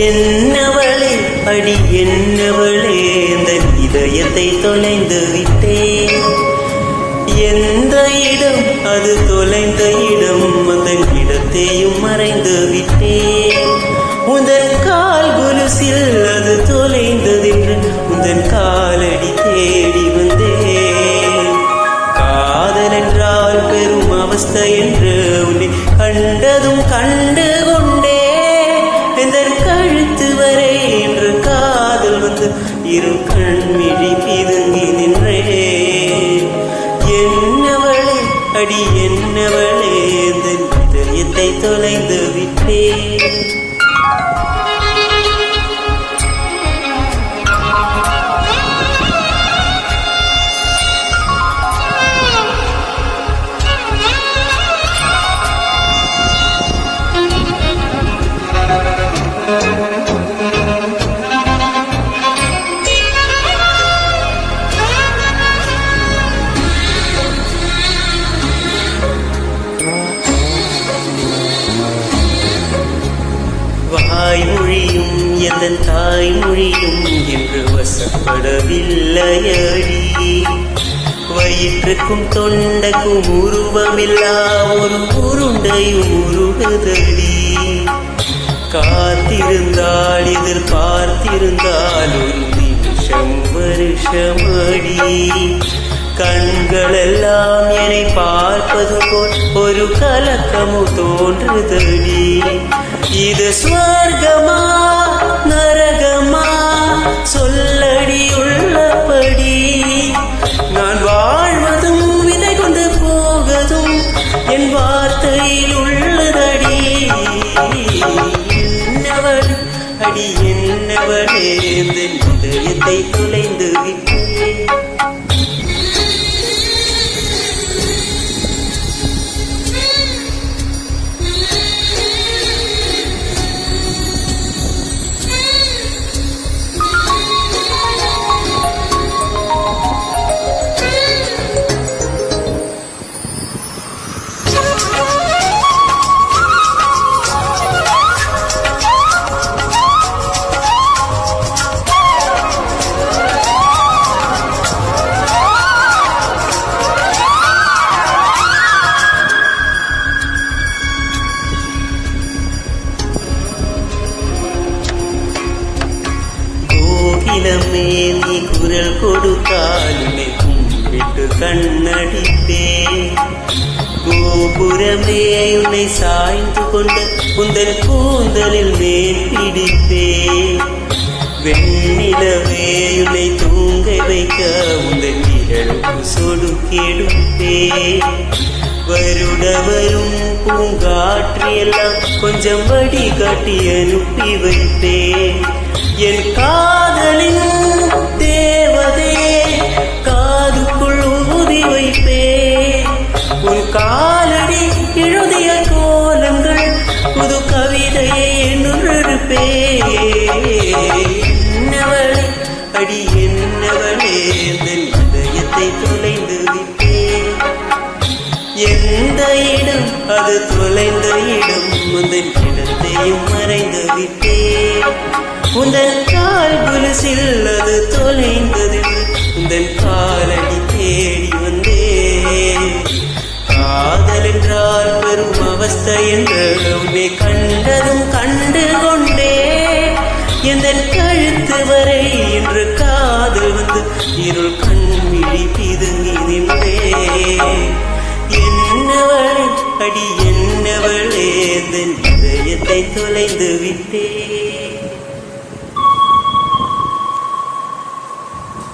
என்னவளே அடி என்னவளே இந்த இதயத்தை தொலைந்து விட்டேன். எந்த இடம் அது தொலைந்த இடம், அந்த இடத்தையும் மறைந்து விட்டேன். உந்தன் கால் குலுசில் அது தொலைந்ததென்று உந்தன் காலடி தேடி வந்தேன். காதல் என்றால் பெரும் அவஸ்தை என்று உன்னை கண்டதும் கண்டு கொண்டே எந்தன் கழுத்து வரை என்று காதல் வந்து இரு கண்மிழி பிதுங்கி நின்றேன். என்னவளே அடி என்னவளே எந்தன் இதயத்தை தொலைந்து விட்டேன். வாய்மொழியும் எந்தன் தாய்மொழியும் என்று வசப்படவில்லையடி. வயிற்றுக்கும் தொண்டைக்கும் உருவமில்லா ஒரு உருண்டையும் உருகுதடி. காத்திருந்தால் எதிர்பார்த்திருந்தால் ஒரு நிமிஷம் வருஷமடி. கண்களெல்லாம் என்னை பார்ப்பது போல் ஒரு கலக்கமோ தோன்றுதடி. இது ஸ்வர்கமா நரகமா சொல்லடி உள்ளபடி. நான் வாழ்வதும் விதை கொண்டு போவதும் என் வார்த்தையில் உள்ளதடி. என்னவளே அடி என்னவளே என் இதயத்தை தொலைந்து விட்டேன். இளமே நீ குரல் கொடுத்தாலுமே கும்பிட்டு கண்ணடிப்பேன். கோபுரமே உன்னை சாய்ந்து கொண்ட உந்தன் கூந்தலில் மேல் பிடிப்பேன். வெண்ணிலவே உன்னை தூங்க வைக்க உந்தன் இரவு சொடுக்கெடுப்பேன். வருட வரும் பூங்காற்று எல்லாம் கொஞ்சம் வடிகாட்டி அனுப்பி வைப்பேன். என் காதலின் தேவதே காதுக்குள் ஊதி வைப்பேன். உன் காலடி எழுதிய கோலங்கள் புது கவிதையை நுழைப்பேன். என்னவளே அடி என்னவளே என் இதயத்தை தொலைந்து விட்டேன். எந்த இடம் அது தொலைந்த இடம், உந்தன் இடத்தையும் மறைந்து விட்டேன். உந்தன் கால் குலுசில் அது தொலைந்தது உந்தன் காலடி தேடி வந்தேன். காதல் என்றால் பெரும் அவஸ்தை என்று